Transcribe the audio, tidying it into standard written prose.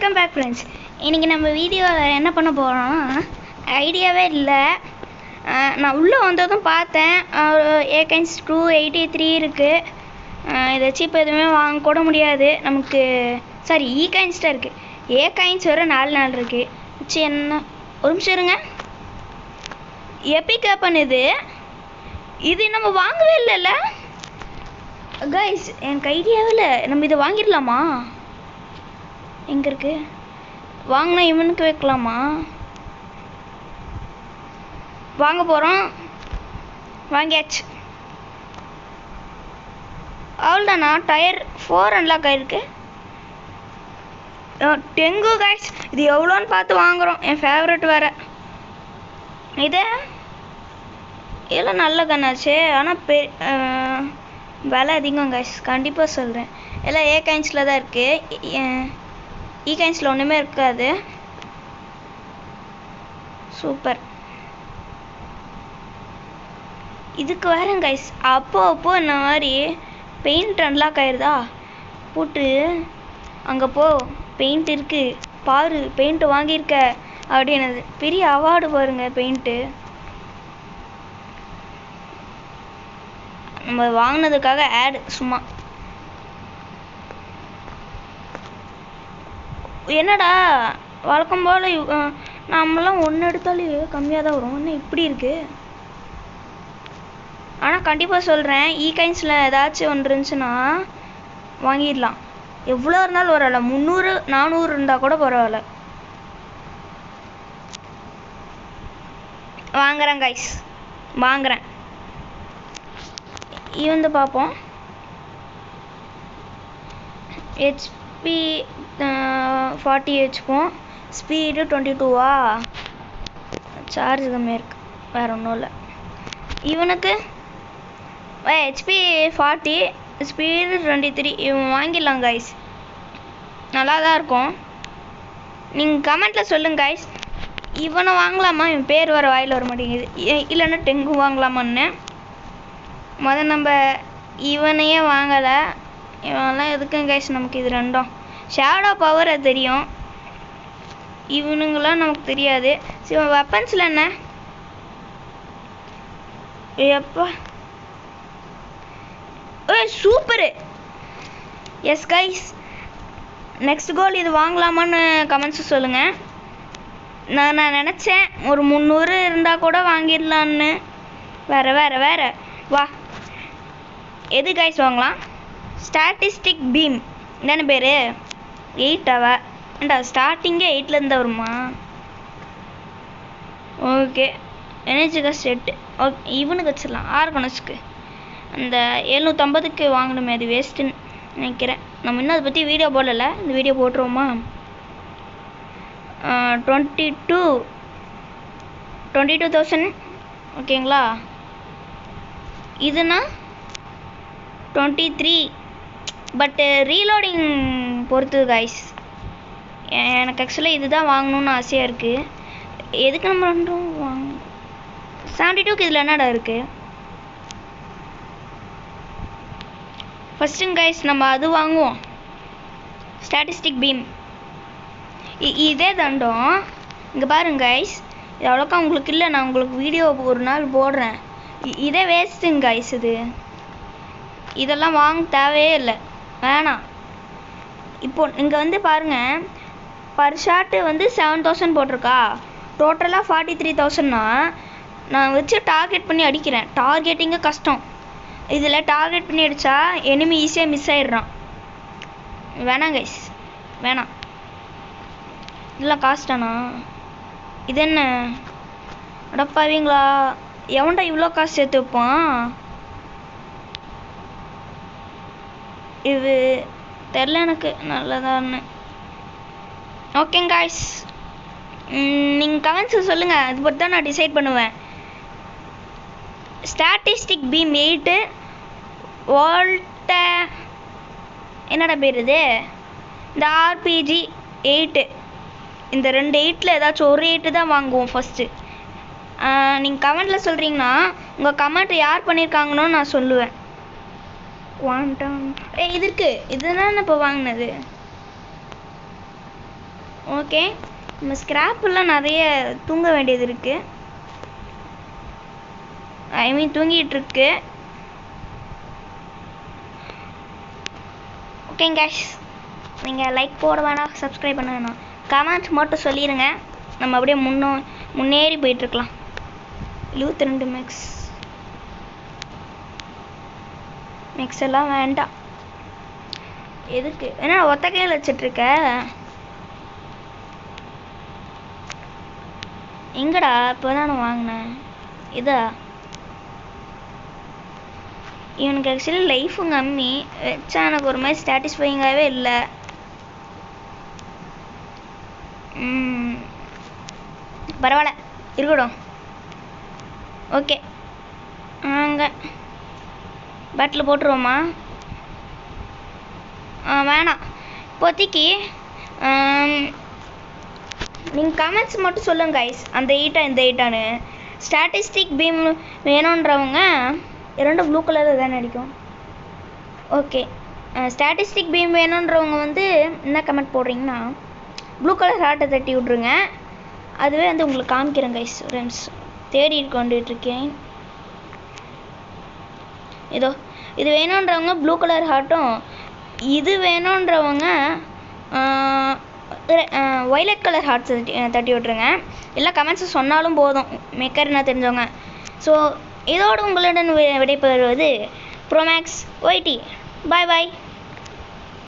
Welcome back friends. இன்றைக்கி நம்ம வீடியோவில் என்ன பண்ண போகிறோம்னா, ஐடியாவே இல்லை. நான் உள்ளே வந்ததும் பார்த்தேன் ஏகைன்ஸ் 283 இருக்குது. இதை வச்சு இப்போ எதுவுமே வாங்க கூட முடியாது நமக்கு. சாரி, ஈகைன்ஸ் தான் இருக்குது. ஏகைன்ஸ் வர 4 நாள் இருக்குது. வச்சு என்ன ஒரு நிமிஷம் இருங்க. எபிக் ஓப்பன் இது நம்ம வாங்கவே இல்லைல்ல கைஸ். எனக்கு ஐடியாவே இல்லை. நம்ம இதை வாங்கிடலாமா? எங்கே இருக்கு? வாங்கினா இவனுக்கு வைக்கலாமா? வாங்க போகிறோம். வாங்கியாச்சு. அவ்வளோதானா? டயர் 4 அன்லாக் ஆகிருக்கு. டெங்கு கைஸ், இது எவ்வளோன்னு பார்த்து வாங்குகிறோம். என் ஃபேவரட் வேறு இதெல்லாம் நல்ல கண்ணாச்சு. ஆனால் விலை அதிகம் கைஸ், கண்டிப்பாக சொல்கிறேன். எல்லாம் ஏகைன்ஸில் தான் இருக்குது. ஈகைன்ஸில் ஒன்றுமே இருக்காது. சூப்பர். இதுக்கு வேறு கைஸ் அப்போ இந்த மாதிரி பெயிண்ட் அன்லாக் ஆயிடுதா, போட்டு அங்கே போ பெயிண்ட் இருக்குது பாரு, பெயிண்ட்டு வாங்கியிருக்க அப்படின்னு பெரிய அவார்டு பாருங்க. பெயிண்ட்டு நம்ம வாங்கினதுக்காக ஆட் சும்மா. என்னடா வழக்கம் போல் நம்மளாம் ஒன்று எடுத்தாலே கம்மியாக தான் வரும். என்ன இப்படி இருக்குது? ஆனால் கண்டிப்பாக சொல்கிறேன், ஈகைன்ஸில் ஏதாச்சும் ஒன்று இருந்துச்சுன்னா வாங்கிடலாம். எவ்வளோ இருந்தாலும் பரவாயில்ல. 300 400 இருந்தால் கூட பரவாயில்ல. வாங்குறேன் கைஸ், வாங்குறேன். வந்து பார்ப்போம். ஹெச்பி 40 வச்சுப்போம். ஸ்பீடு 22வா? சார்ஜ் கம்மியாக இருக்குது, வேறு ஒன்றும் இல்லை. இவனுக்கு ஹெச்பி 40, ஸ்பீடு 23. இவன் வாங்கிடலாம் கைஸ், நல்லா தான் இருக்கும். நீங்கள் கமெண்ட்டில் சொல்லுங்கள் கைஸ், இவனை வாங்கலாமா? இவன் பேர் வர வாயில் வர மாட்டேங்குது. இல்லைன்னா டெங்கு வாங்கலாமான்னு. நம்ம இவனையே வாங்கலை. இவனெல்லாம் எதுக்கும் கைஸ் நமக்கு இது ரெண்டும். ஷேடோ பவர் அது தெரியும், இவனுங்களாம் நமக்கு தெரியாது. சரி, வெப்பன்ஸில் என்ன? எப்பா சூப்பரு. எஸ் கைஸ், நெக்ஸ்ட் கோல் இது வாங்கலாமான்னு கமெண்ட்ஸ் சொல்லுங்கள். நான் நினச்சேன் ஒரு 300 இருந்தால் கூட வாங்கிடலான்னு. வேறு வா. எது கைஸ் வாங்கலாம்? ஸ்டாட்டிஸ்டிக் பீம் தானே பேர். 8ஆவா? ஏண்டா ஸ்டார்டிங்கே 8லேருந்து வருமா? Okay, எனர்ஜிக்கா set. ஓகே, இவனுக்கு வச்சிடலாம். ஆர்கனஸ்க்கு அந்த 750க்கு வாங்கணுமே, அது வேஸ்ட்டுன்னு நினைக்கிறேன். நம்ம இன்னும் அதை பற்றி வீடியோ போடலை. இந்த வீடியோ போட்டுருவோமா? 22,000 ஓகேங்களா? இதுனா 23, பட்டு ரீலோடிங் பொறுத்து கைஸ். எனக்கு ஆக்சுவலாக இதுதான் வாங்கணுன்னு ஆசையாக இருக்குது. எதுக்கு நம்ம ரெண்டும் 72க்கு இதில் என்னடா இருக்குது? ஃபஸ்ட்டுங்க கைஸ் நம்ம அது வாங்குவோம். ஸ்டாட்டிஸ்டிக் பீம் இதே தண்டம். இங்கே பாருங்க கைஸ், இது அவ்வளோக்கா உங்களுக்கு இல்லை. நான் உங்களுக்கு வீடியோ ஒரு நாள் போடுறேன். இதே வேஸ்ட்டுங்க கைஸ். இதெல்லாம் வாங்க தேவையே இல்லை, வேணாம். இப்போ இங்கே வந்து பாருங்கள், பர் ஷாட்டு வந்து 7,000 போட்டிருக்கா. டோட்டலாக 43,000னா நான் வச்சு டார்கெட் பண்ணி அடிக்கிறேன். டார்கெட்டிங்க கஷ்டம். இதில் டார்கெட் பண்ணி அடித்தா எனிமி ஈஸியாக மிஸ் ஆகிடுறான். வேணாம் கைஸ், வேணாம். இதெல்லாம் காஸ்ட்டானா? இது என்ன அடப்பாவீங்களா? எவன்டா இவ்வளோ காசு சேர்த்து வைப்பான்? இது தெரில எனக்கு நல்லதான்னு. ஓகேங்க காய்ஸ், நீங்கள் கமெண்ட்ஸில் சொல்லுங்கள். அது பற்றி தான் நான் டிசைட் பண்ணுவேன். ஸ்டாட்டிஸ்டிக் பீம் 8, வோல்ட்ட என்னடா பேர் இது, இந்த ஆர்பிஜி 8. இந்த 2 8ல் ஏதாச்சும் ஒரு 8 தான் வாங்குவோம் ஃபஸ்ட்டு. நீங்கள் கமெண்ட்டில் சொல்கிறீங்கன்னா உங்கள் கமெண்ட் யார் பண்ணியிருக்காங்கன்னு நான் சொல்லுவேன். குவாண்டம் இது இருக்குது. இதுதான் இப்போ வாங்கினது. ஓகே, நம்ம ஸ்கிராப்பெல்லாம் நிறைய தூங்க வேண்டியது இருக்குது. ஐ மீன் தூங்கிட்டு இருக்கு. ஓகேங்க கைஸ், நீங்கள் லைக் போட வேணாம், சப்ஸ்கிரைப் பண்ண வேணாம், கமெண்ட் மட்டும் சொல்லிடுங்க. நம்ம அப்படியே முன்னேறி போயிட்டுருக்கலாம். 22 மிக்ஸ் எல்லாம் வேண்டாம். எதுக்கு? ஏன்னா ஒத்த கையில் வச்சிட்ருக்க. எங்கடா இப்போ தான் நான் வாங்கினேன் இதா? இவனுக்கு ஆக்சுவலி லைஃபும் கம்மி வச்சா எனக்கு ஒரு மாதிரி சாட்டிஸ்ஃபைங்காகவே இல்லை. பரவாயில்ல, இருக்கட்டும். ஓகே, அங்கே பேட்டில் போட்டுருவோமா? வேணாம் இப்போதைக்கு. நீங்கள் கமெண்ட்ஸ் மட்டும் சொல்லுங்கள் கைஸ், அந்த எயிட்டா இந்த எயிட்டான்னு. ஸ்டாட்டிஸ்டிக் பீம் வேணுன்றவங்க 2 ப்ளூ கலரில் தானே அடிக்கும். ஓகே, ஸ்டாட்டிஸ்டிக் பீம் வேணுன்றவங்க வந்து என்ன கமெண்ட் போடுறீங்கன்னா ப்ளூ கலர் ஹார்ட்டை தட்டி விட்ருங்க. அதுவே வந்து உங்களுக்கு காமிக்கிறேன் கைஸ். ஃப்ரெண்ட்ஸ் தேடி கொண்டுட்ருக்கேன். இதோ இது வேணுன்றவங்க ப்ளூ கலர் ஹார்ட்டும், இது வேணுன்றவங்க ஒய்லட் கலர் ஹார்ட்ஸ் தட்டி விட்ருங்க. எல்லா கமெண்ட்ஸும் சொன்னாலும் போதும், மேக்கர்னா தெரிஞ்சவங்க. ஸோ இதோடு உங்களுடன் விடைபெறுவது ப்ரோமேக்ஸ் ஒய்டி. பாய் பாய்.